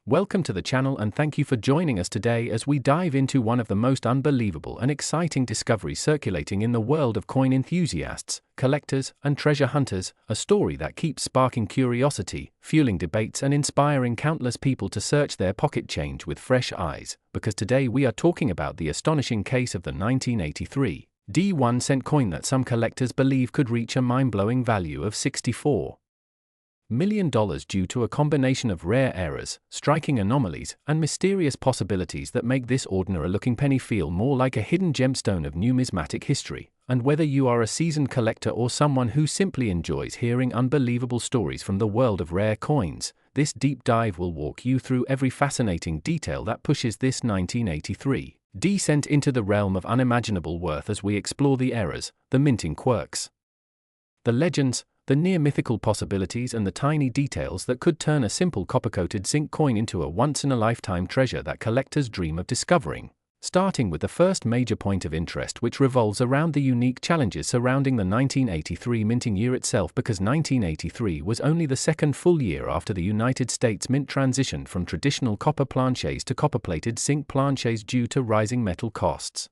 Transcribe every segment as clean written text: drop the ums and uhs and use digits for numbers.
Welcome to the channel and thank you for joining us today as we dive into one of the most unbelievable and exciting discoveries circulating in the world of coin enthusiasts, collectors, and treasure hunters, a story that keeps sparking curiosity, fueling debates and inspiring countless people to search their pocket change with fresh eyes, because today we are talking about the astonishing case of the 1983 D1-cent coin that some collectors believe could reach a mind-blowing value of $64 million due to a combination of rare errors, striking anomalies, and mysterious possibilities that make this ordinary-looking penny feel more like a hidden gemstone of numismatic history. And whether you are a seasoned collector or someone who simply enjoys hearing unbelievable stories from the world of rare coins, this deep dive will walk you through every fascinating detail that pushes this 1983 D-cent into the realm of unimaginable worth as we explore the errors, the minting quirks, the legends, the near-mythical possibilities and the tiny details that could turn a simple copper-coated zinc coin into a once-in-a-lifetime treasure that collectors dream of discovering. Starting with the first major point of interest, which revolves around the unique challenges surrounding the 1983 minting year itself, because 1983 was only the second full year after the United States Mint transitioned from traditional copper planchets to copper-plated zinc planchets due to rising metal costs.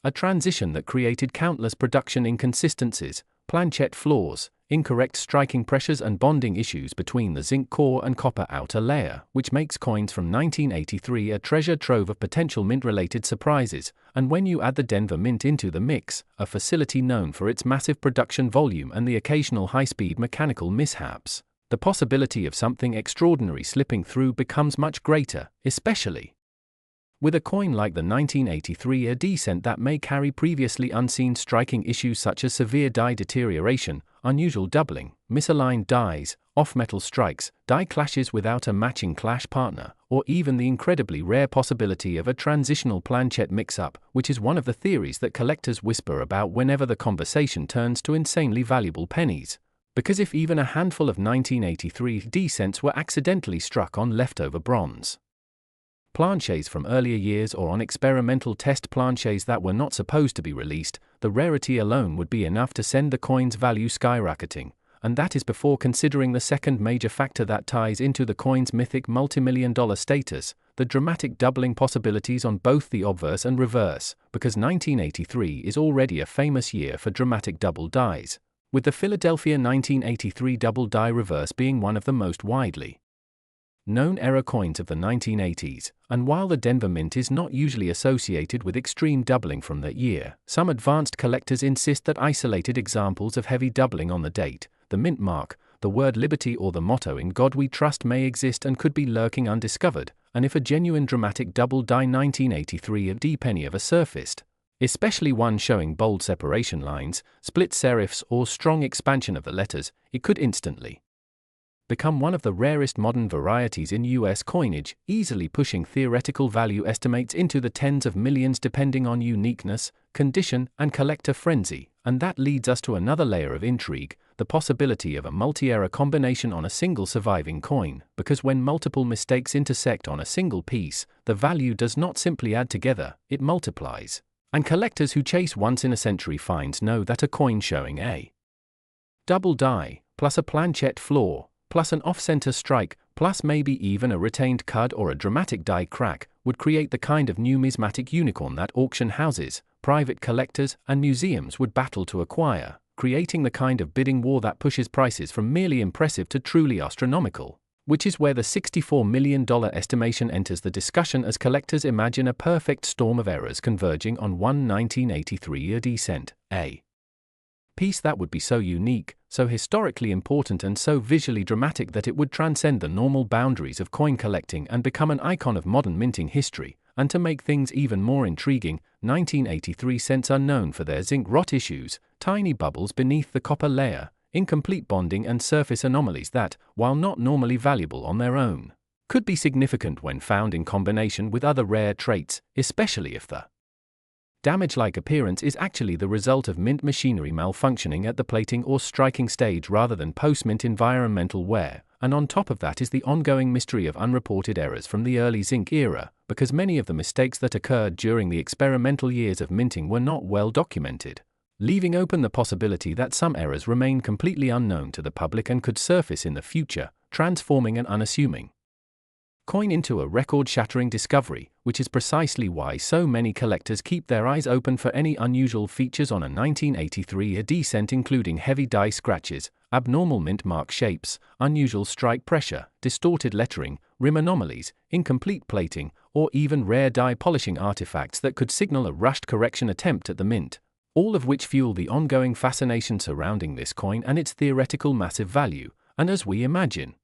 A transition that created countless production inconsistencies, planchette flaws, incorrect striking pressures and bonding issues between the zinc core and copper outer layer, which makes coins from 1983 a treasure trove of potential mint-related surprises. And when you add the Denver Mint into the mix, a facility known for its massive production volume and the occasional high-speed mechanical mishaps, the possibility of something extraordinary slipping through becomes much greater, especially with a coin like the 1983 D-cent that may carry previously unseen striking issues such as severe die deterioration, unusual doubling, misaligned dies, off-metal strikes, die clashes without a matching clash partner, or even the incredibly rare possibility of a transitional planchette mix-up, which is one of the theories that collectors whisper about whenever the conversation turns to insanely valuable pennies. Because if even a handful of 1983 D-cents were accidentally struck on leftover bronze planchets from earlier years or on experimental test planchets that were not supposed to be released, the rarity alone would be enough to send the coin's value skyrocketing, and that is before considering the second major factor that ties into the coin's mythic multi-million-dollar status, the dramatic doubling possibilities on both the obverse and reverse, because 1983 is already a famous year for dramatic double dies, with the Philadelphia 1983 double die reverse being one of the most widely known error coins of the 1980s, and while the Denver Mint is not usually associated with extreme doubling from that year, some advanced collectors insist that isolated examples of heavy doubling on the date, the mint mark, the word liberty or the motto "In God We Trust" may exist and could be lurking undiscovered, and if a genuine dramatic double die 1983 D-penny ever surfaced, especially one showing bold separation lines, split serifs or strong expansion of the letters, it could instantly become one of the rarest modern varieties in U.S. coinage, easily pushing theoretical value estimates into the tens of millions depending on uniqueness, condition, and collector frenzy. And that leads us to another layer of intrigue, the possibility of a multi-error combination on a single surviving coin, because when multiple mistakes intersect on a single piece, the value does not simply add together, it multiplies. And collectors who chase once-in-a-century finds know that a coin showing a double die, plus a planchette flaw, plus an off-center strike, plus maybe even a retained cud or a dramatic die crack, would create the kind of numismatic unicorn that auction houses, private collectors, and museums would battle to acquire, creating the kind of bidding war that pushes prices from merely impressive to truly astronomical, which is where the $64 million estimation enters the discussion as collectors imagine a perfect storm of errors converging on one 1983 D-cent, a piece that would be so unique, so historically important and so visually dramatic that it would transcend the normal boundaries of coin collecting and become an icon of modern minting history. And to make things even more intriguing, 1983 cents are known for their zinc rot issues, tiny bubbles beneath the copper layer, incomplete bonding and surface anomalies that, while not normally valuable on their own, could be significant when found in combination with other rare traits, especially if the damage-like appearance is actually the result of mint machinery malfunctioning at the plating or striking stage rather than post-mint environmental wear. And on top of that is the ongoing mystery of unreported errors from the early zinc era, because many of the mistakes that occurred during the experimental years of minting were not well documented, leaving open the possibility that some errors remain completely unknown to the public and could surface in the future, transforming an unassuming coin into a record-shattering discovery, which is precisely why so many collectors keep their eyes open for any unusual features on a 1983 descent, including heavy die scratches, abnormal mint mark shapes, unusual strike pressure, distorted lettering, rim anomalies, incomplete plating, or even rare die polishing artifacts that could signal a rushed correction attempt at the mint, all of which fuel the ongoing fascination surrounding this coin and its theoretical massive value. And as we imagine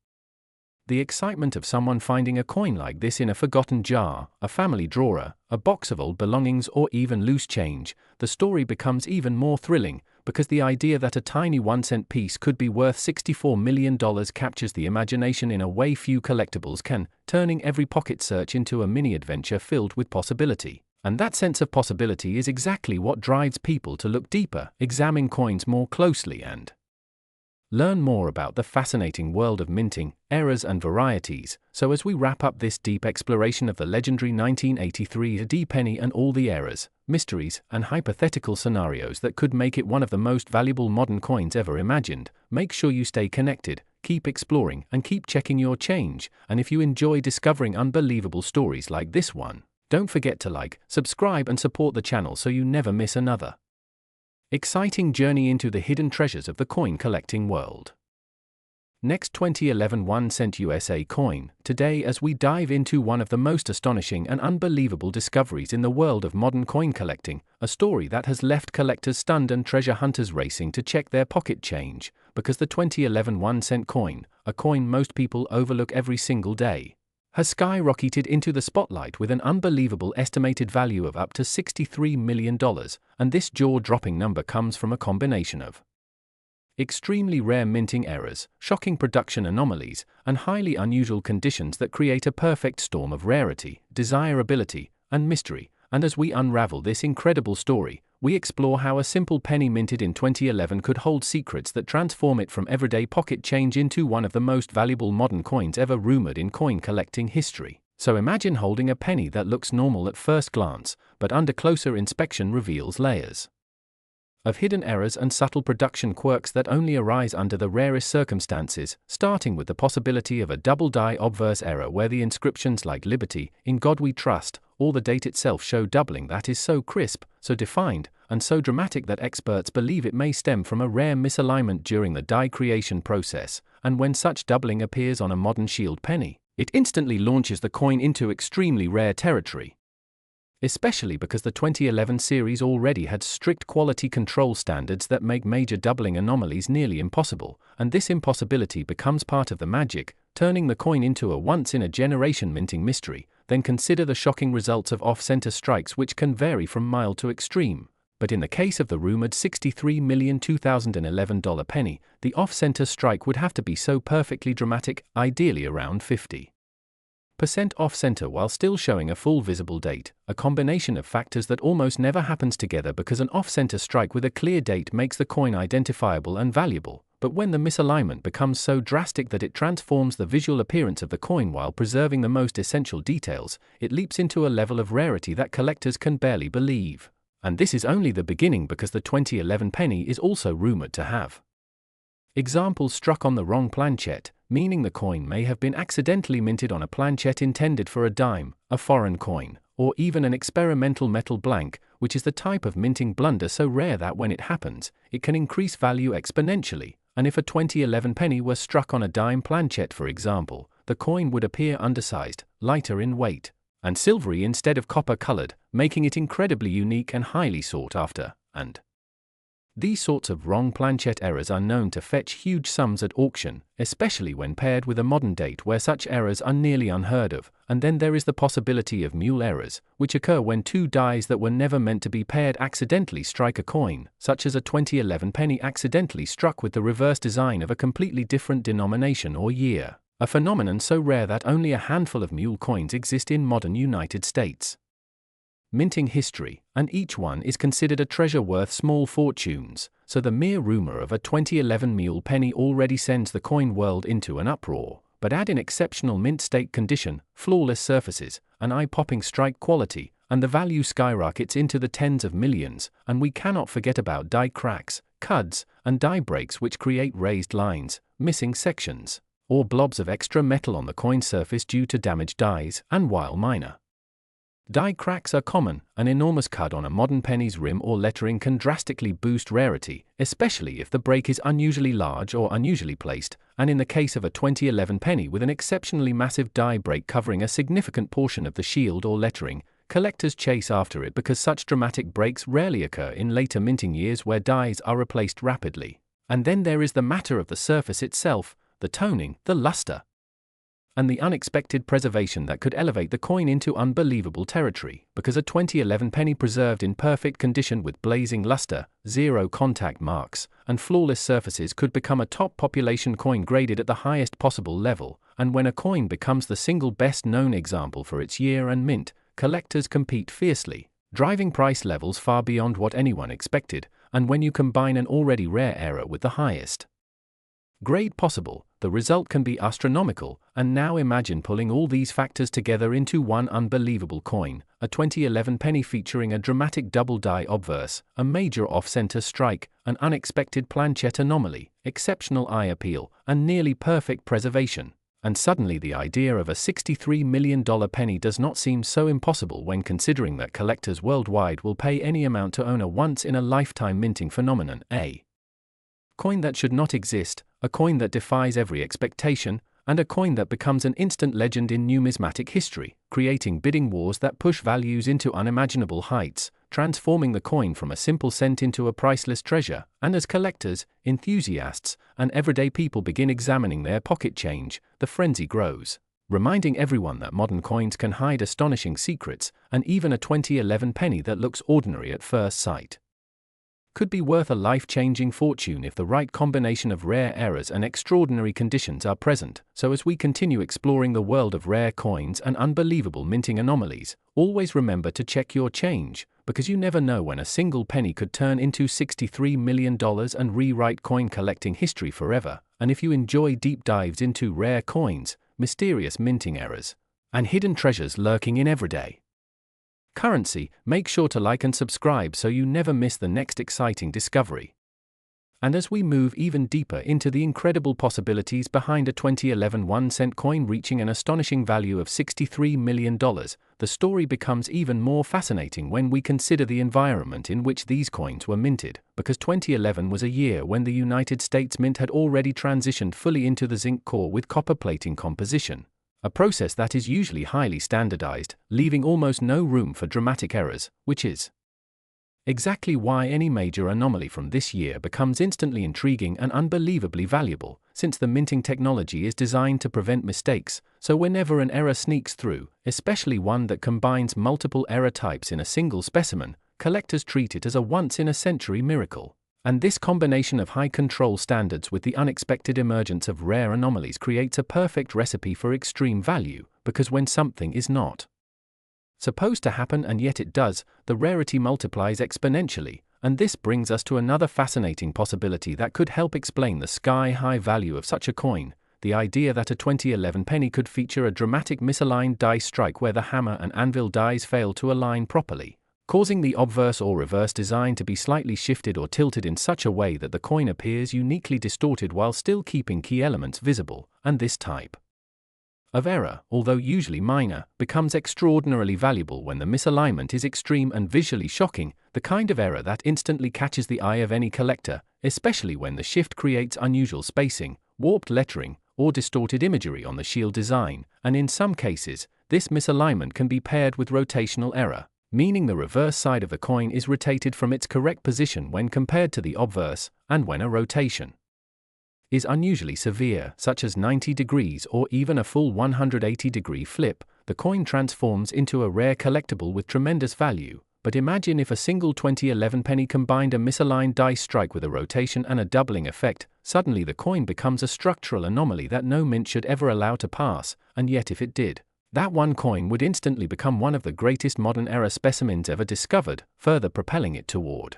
the excitement of someone finding a coin like this in a forgotten jar, a family drawer, a box of old belongings, or even loose change, the story becomes even more thrilling, because the idea that a tiny 1-cent piece could be worth $64 million captures the imagination in a way few collectibles can, turning every pocket search into a mini-adventure filled with possibility. And that sense of possibility is exactly what drives people to look deeper, examine coins more closely, and learn more about the fascinating world of minting, errors and varieties. So as we wrap up this deep exploration of the legendary 1983 D penny and all the errors, mysteries, and hypothetical scenarios that could make it one of the most valuable modern coins ever imagined, make sure you stay connected, keep exploring, and keep checking your change. And if you enjoy discovering unbelievable stories like this one, don't forget to like, subscribe, and support the channel so you never miss another exciting journey into the hidden treasures of the coin collecting world. Next, 2011 1-cent USA coin, today as we dive into one of the most astonishing and unbelievable discoveries in the world of modern coin collecting, a story that has left collectors stunned and treasure hunters racing to check their pocket change, because the 2011 1-cent coin, a coin most people overlook every single day, has skyrocketed into the spotlight with an unbelievable estimated value of up to $63 million, and this jaw-dropping number comes from a combination of extremely rare minting errors, shocking production anomalies, and highly unusual conditions that create a perfect storm of rarity, desirability, and mystery. And as we unravel this incredible story, we explore how a simple penny minted in 2011 could hold secrets that transform it from everyday pocket change into one of the most valuable modern coins ever rumored in coin collecting history. So imagine holding a penny that looks normal at first glance, but under closer inspection reveals layers of hidden errors and subtle production quirks that only arise under the rarest circumstances, starting with the possibility of a double die obverse error where the inscriptions like Liberty, In God We Trust, or the date itself show doubling that is so crisp, so defined, and so dramatic that experts believe it may stem from a rare misalignment during the die creation process. And when such doubling appears on a modern shield penny, it instantly launches the coin into extremely rare territory, especially because the 2011 series already had strict quality control standards that make major doubling anomalies nearly impossible, and this impossibility becomes part of the magic, turning the coin into a once-in-a-generation minting mystery. Then consider the shocking results of off-center strikes, which can vary from mild to extreme. But in the case of the rumored $63 million 2011 penny, the off-center strike would have to be so perfectly dramatic, ideally around 50% off-center while still showing a full visible date, a combination of factors that almost never happens together because an off-center strike with a clear date makes the coin identifiable and valuable. But when the misalignment becomes so drastic that it transforms the visual appearance of the coin while preserving the most essential details, it leaps into a level of rarity that collectors can barely believe. And this is only the beginning, because the 2011 penny is also rumored to have examples struck on the wrong planchette, meaning the coin may have been accidentally minted on a planchette intended for a dime, a foreign coin, or even an experimental metal blank, which is the type of minting blunder so rare that when it happens, it can increase value exponentially. And if a 2011 penny were struck on a dime planchette, for example, the coin would appear undersized, lighter in weight, and silvery instead of copper-colored, making it incredibly unique and highly sought after. And these sorts of wrong planchette errors are known to fetch huge sums at auction, especially when paired with a modern date where such errors are nearly unheard of. And then there is the possibility of mule errors, which occur when two dies that were never meant to be paired accidentally strike a coin, such as a 2011 penny accidentally struck with the reverse design of a completely different denomination or year, a phenomenon so rare that only a handful of mule coins exist in modern United States minting history, and each one is considered a treasure worth small fortunes. So the mere rumor of a 2011 mule penny already sends the coin world into an uproar. But add in exceptional mint state condition, flawless surfaces, an eye-popping strike quality, and the value skyrockets into the tens of millions. And we cannot forget about die cracks, cuds, and die breaks, which create raised lines, missing sections, or blobs of extra metal on the coin surface due to damaged dies, and while minor die cracks are common, an enormous cut on a modern penny's rim or lettering can drastically boost rarity, especially if the break is unusually large or unusually placed, and in the case of a 2011 penny with an exceptionally massive die break covering a significant portion of the shield or lettering, collectors chase after it because such dramatic breaks rarely occur in later minting years where dies are replaced rapidly. And then there is the matter of the surface itself, the toning, the luster, and the unexpected preservation that could elevate the coin into unbelievable territory, because a 2011 penny preserved in perfect condition with blazing luster, zero contact marks, and flawless surfaces could become a top population coin graded at the highest possible level, and when a coin becomes the single best known example for its year and mint, collectors compete fiercely, driving price levels far beyond what anyone expected, and when you combine an already rare era with the highest grade possible, the result can be astronomical, and now imagine pulling all these factors together into one unbelievable coin, a 2011 penny featuring a dramatic double die obverse, a major off-center strike, an unexpected planchette anomaly, exceptional eye appeal, and nearly perfect preservation. And suddenly the idea of a $63 million penny does not seem so impossible when considering that collectors worldwide will pay any amount to own a once-in-a-lifetime minting phenomenon, a coin that should not exist, a coin that defies every expectation, and a coin that becomes an instant legend in numismatic history, creating bidding wars that push values into unimaginable heights, transforming the coin from a simple cent into a priceless treasure. And as collectors, enthusiasts, and everyday people begin examining their pocket change, the frenzy grows, reminding everyone that modern coins can hide astonishing secrets, and even a 2011 penny that looks ordinary at first sight could be worth a life-changing fortune if the right combination of rare errors and extraordinary conditions are present. So as we continue exploring the world of rare coins and unbelievable minting anomalies, always remember to check your change, because you never know when a single penny could turn into $63 million and rewrite coin collecting history forever. And if you enjoy deep dives into rare coins, mysterious minting errors, and hidden treasures lurking in everyday currency, make sure to like and subscribe so you never miss the next exciting discovery. And as we move even deeper into the incredible possibilities behind a 2011 1-cent coin reaching an astonishing value of $63 million, the story becomes even more fascinating when we consider the environment in which these coins were minted, because 2011 was a year when the United States Mint had already transitioned fully into the zinc core with copper plating composition, a process that is usually highly standardized, leaving almost no room for dramatic errors, which is exactly why any major anomaly from this year becomes instantly intriguing and unbelievably valuable, since the minting technology is designed to prevent mistakes, so whenever an error sneaks through, especially one that combines multiple error types in a single specimen, collectors treat it as a once-in-a-century miracle. And this combination of high control standards with the unexpected emergence of rare anomalies creates a perfect recipe for extreme value, because when something is not supposed to happen and yet it does, the rarity multiplies exponentially, and this brings us to another fascinating possibility that could help explain the sky-high value of such a coin, the idea that a 2011 penny could feature a dramatic misaligned die strike where the hammer and anvil dies fail to align properly, causing the obverse or reverse design to be slightly shifted or tilted in such a way that the coin appears uniquely distorted while still keeping key elements visible. And this type of error, although usually minor, becomes extraordinarily valuable when the misalignment is extreme and visually shocking, the kind of error that instantly catches the eye of any collector, especially when the shift creates unusual spacing, warped lettering, or distorted imagery on the shield design, and in some cases, this misalignment can be paired with rotational error, meaning the reverse side of the coin is rotated from its correct position when compared to the obverse, and when a rotation is unusually severe, such as 90 degrees or even a full 180-degree flip, the coin transforms into a rare collectible with tremendous value. But imagine if a single 2011 penny combined a misaligned die strike with a rotation and a doubling effect, suddenly the coin becomes a structural anomaly that no mint should ever allow to pass, and yet if it did, that one coin would instantly become one of the greatest modern era specimens ever discovered, further propelling it toward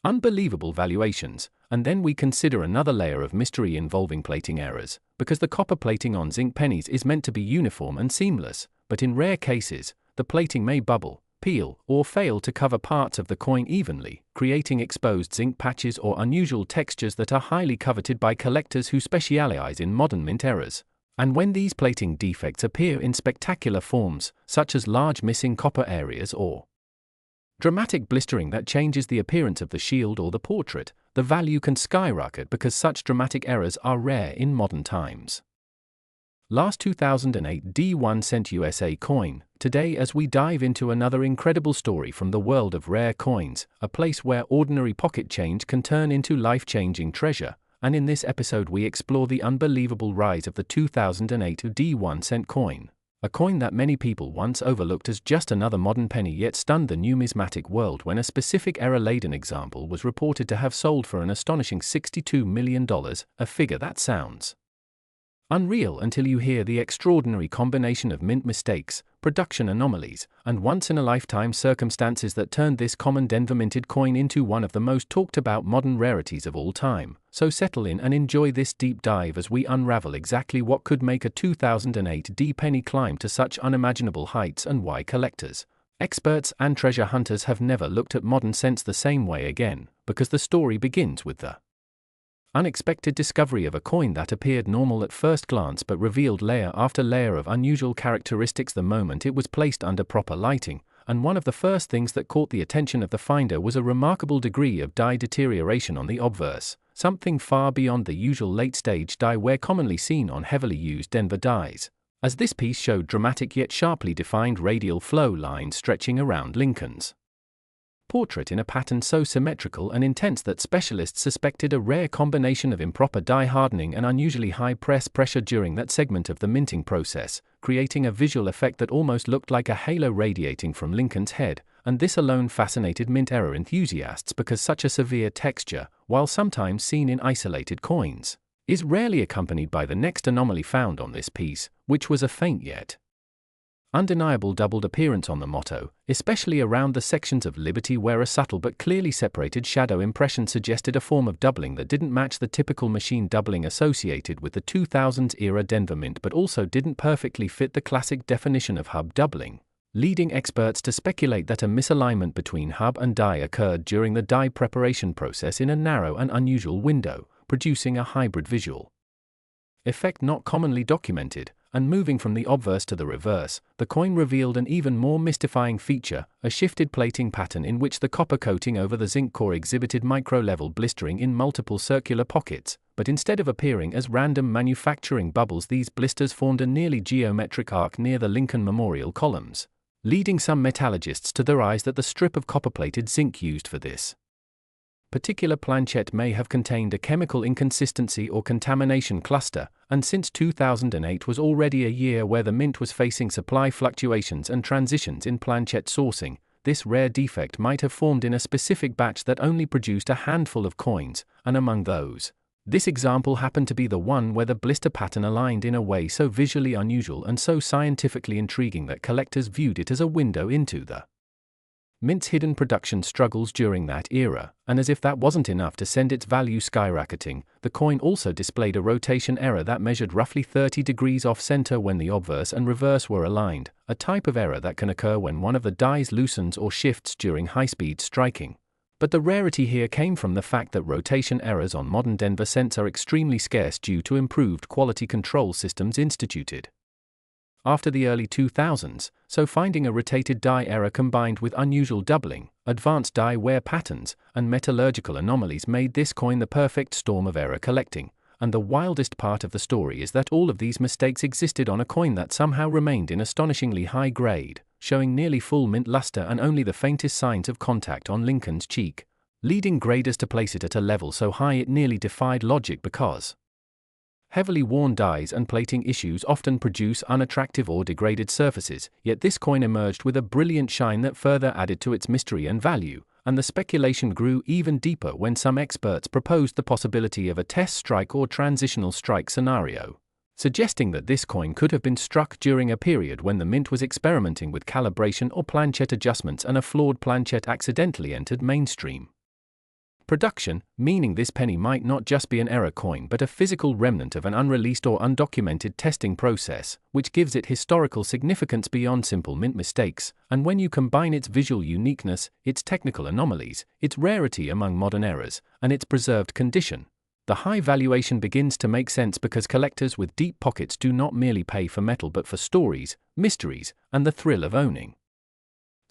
unbelievable valuations. And then we consider another layer of mystery involving plating errors, because the copper plating on zinc pennies is meant to be uniform and seamless, but in rare cases, the plating may bubble, peel, or fail to cover parts of the coin evenly, creating exposed zinc patches or unusual textures that are highly coveted by collectors who specialize in modern mint errors. And when these plating defects appear in spectacular forms, such as large missing copper areas or dramatic blistering that changes the appearance of the shield or the portrait, the value can skyrocket because such dramatic errors are rare in modern times. Last 2008 D1 cent USA coin. Today, as we dive into another incredible story from the world of rare coins, a place where ordinary pocket change can turn into life-changing treasure, and in this episode we explore the unbelievable rise of the 2008 D1 cent coin. A coin that many people once overlooked as just another modern penny yet stunned the numismatic world when a specific error-laden example was reported to have sold for an astonishing $62 million, a figure that sounds unreal until you hear the extraordinary combination of mint mistakes, production anomalies, and once-in-a-lifetime circumstances that turned this common Denver minted coin into one of the most talked-about modern rarities of all time. So settle in and enjoy this deep dive as we unravel exactly what could make a 2008 D penny climb to such unimaginable heights and why collectors, experts, and treasure hunters have never looked at modern cents the same way again, because the story begins with the unexpected discovery of a coin that appeared normal at first glance but revealed layer after layer of unusual characteristics the moment it was placed under proper lighting, and one of the first things that caught the attention of the finder was a remarkable degree of die deterioration on the obverse, something far beyond the usual late-stage die wear commonly seen on heavily used Denver dies, as this piece showed dramatic yet sharply defined radial flow lines stretching around Lincoln's portrait in a pattern so symmetrical and intense that specialists suspected a rare combination of improper die hardening and unusually high press pressure during that segment of the minting process, creating a visual effect that almost looked like a halo radiating from Lincoln's head, and this alone fascinated mint error enthusiasts because such a severe texture, while sometimes seen in isolated coins, is rarely accompanied by the next anomaly found on this piece, which was a faint yet undeniable doubled appearance on the motto, especially around the sections of Liberty where a subtle but clearly separated shadow impression suggested a form of doubling that didn't match the typical machine doubling associated with the 2000s-era Denver Mint but also didn't perfectly fit the classic definition of hub doubling, leading experts to speculate that a misalignment between hub and die occurred during the die preparation process in a narrow and unusual window, producing a hybrid visual effect not commonly documented. And moving from the obverse to the reverse, the coin revealed an even more mystifying feature, a shifted plating pattern in which the copper coating over the zinc core exhibited micro-level blistering in multiple circular pockets, but instead of appearing as random manufacturing bubbles, these blisters formed a nearly geometric arc near the Lincoln Memorial columns, leading some metallurgists to theorize that the strip of copper-plated zinc used for this particular planchette may have contained a chemical inconsistency or contamination cluster, and since 2008 was already a year where the mint was facing supply fluctuations and transitions in planchette sourcing, this rare defect might have formed in a specific batch that only produced a handful of coins, and among those, this example happened to be the one where the blister pattern aligned in a way so visually unusual and so scientifically intriguing that collectors viewed it as a window into the mint's hidden production struggles during that era, and as if that wasn't enough to send its value skyrocketing, the coin also displayed a rotation error that measured roughly 30 degrees off-center when the obverse and reverse were aligned, a type of error that can occur when one of the dies loosens or shifts during high-speed striking. But the rarity here came from the fact that rotation errors on modern Denver cents are extremely scarce due to improved quality control systems instituted after the early 2000s, so finding a rotated die error combined with unusual doubling, advanced die wear patterns, and metallurgical anomalies made this coin the perfect storm of error collecting, and the wildest part of the story is that all of these mistakes existed on a coin that somehow remained in astonishingly high grade, showing nearly full mint luster and only the faintest signs of contact on Lincoln's cheek, leading graders to place it at a level so high it nearly defied logic because heavily worn dies and plating issues often produce unattractive or degraded surfaces, yet this coin emerged with a brilliant shine that further added to its mystery and value, and the speculation grew even deeper when some experts proposed the possibility of a test strike or transitional strike scenario, suggesting that this coin could have been struck during a period when the mint was experimenting with calibration or planchette adjustments and a flawed planchette accidentally entered mainstream production, meaning this penny might not just be an error coin but a physical remnant of an unreleased or undocumented testing process, which gives it historical significance beyond simple mint mistakes, and when you combine its visual uniqueness, its technical anomalies, its rarity among modern errors, and its preserved condition, the high valuation begins to make sense because collectors with deep pockets do not merely pay for metal but for stories, mysteries, and the thrill of owning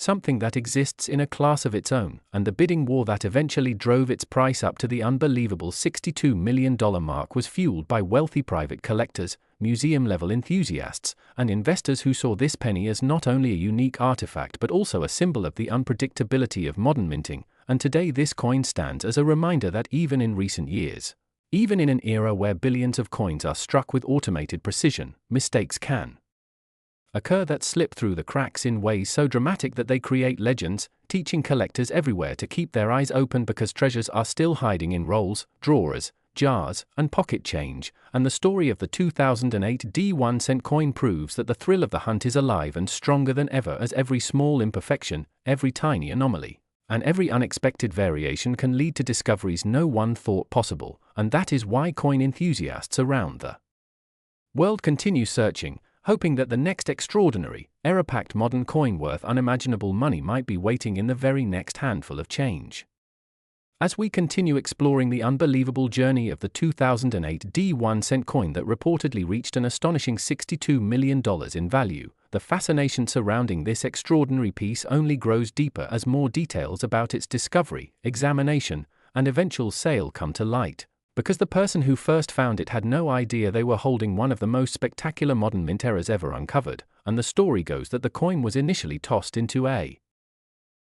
something that exists in a class of its own, and the bidding war that eventually drove its price up to the unbelievable $62 million mark was fueled by wealthy private collectors, museum-level enthusiasts, and investors who saw this penny as not only a unique artifact but also a symbol of the unpredictability of modern minting, and today this coin stands as a reminder that even in recent years, even in an era where billions of coins are struck with automated precision, mistakes can occur that slip through the cracks in ways so dramatic that they create legends, teaching collectors everywhere to keep their eyes open because treasures are still hiding in rolls, drawers, jars, and pocket change, and the story of the 2008 D1 coin proves that the thrill of the hunt is alive and stronger than ever, as every small imperfection, every tiny anomaly, and every unexpected variation can lead to discoveries no one thought possible, and that is why coin enthusiasts around the world continue searching, hoping that the next extraordinary, error-packed modern coin worth unimaginable money might be waiting in the very next handful of change. As we continue exploring the unbelievable journey of the 2008 D1 coin that reportedly reached an astonishing $62 million in value, the fascination surrounding this extraordinary piece only grows deeper as more details about its discovery, examination, and eventual sale come to light, because the person who first found it had no idea they were holding one of the most spectacular modern mint errors ever uncovered, and the story goes that the coin was initially tossed into a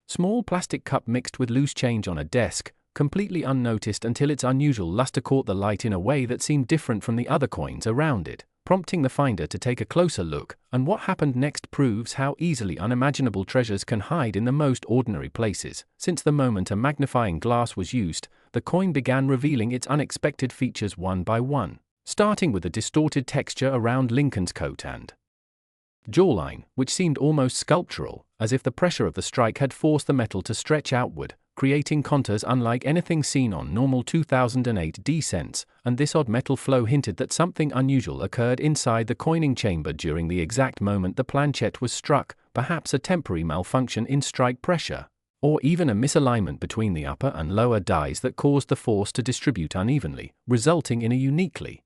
small plastic cup mixed with loose change on a desk, completely unnoticed until its unusual luster caught the light in a way that seemed different from the other coins around it, prompting the finder to take a closer look, and what happened next proves how easily unimaginable treasures can hide in the most ordinary places. Since the moment a magnifying glass was used, the coin began revealing its unexpected features one by one, starting with the distorted texture around Lincoln's coat and jawline, which seemed almost sculptural, as if the pressure of the strike had forced the metal to stretch outward, creating contours unlike anything seen on normal 2008 D cents, and this odd metal flow hinted that something unusual occurred inside the coining chamber during the exact moment the planchette was struck, perhaps a temporary malfunction in strike pressure, or even a misalignment between the upper and lower dies that caused the force to distribute unevenly, resulting in a uniquely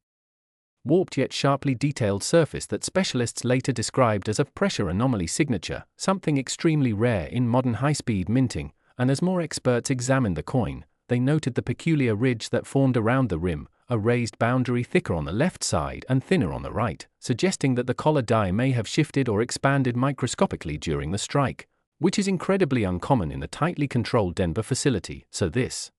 warped yet sharply detailed surface that specialists later described as a pressure anomaly signature, something extremely rare in modern high-speed minting, and as more experts examined the coin, they noted the peculiar ridge that formed around the rim, a raised boundary thicker on the left side and thinner on the right, suggesting that the collar die may have shifted or expanded microscopically during the strike, which is incredibly uncommon in the tightly controlled Denver facility. So this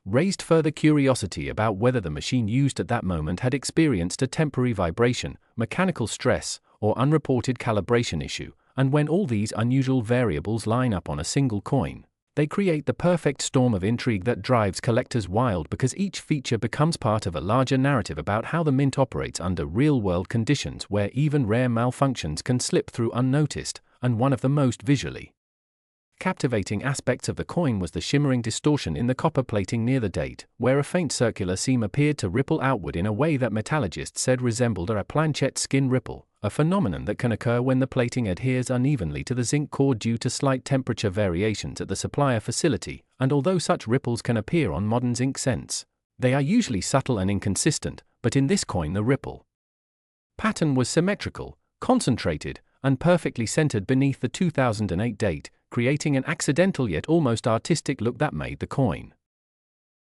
raised further curiosity about whether the machine used at that moment had experienced a temporary vibration, mechanical stress, or unreported calibration issue, and when all these unusual variables line up on a single coin, they create the perfect storm of intrigue that drives collectors wild because each feature becomes part of a larger narrative about how the mint operates under real-world conditions where even rare malfunctions can slip through unnoticed, and one of the most visually captivating aspects of the coin was the shimmering distortion in the copper plating near the date, where a faint circular seam appeared to ripple outward in a way that metallurgists said resembled a planchette skin ripple, a phenomenon that can occur when the plating adheres unevenly to the zinc core due to slight temperature variations at the supplier facility, and although such ripples can appear on modern zinc cents, they are usually subtle and inconsistent, but in this coin the ripple pattern was symmetrical, concentrated, and perfectly centered beneath the 2008 date, creating an accidental yet almost artistic look that made the coin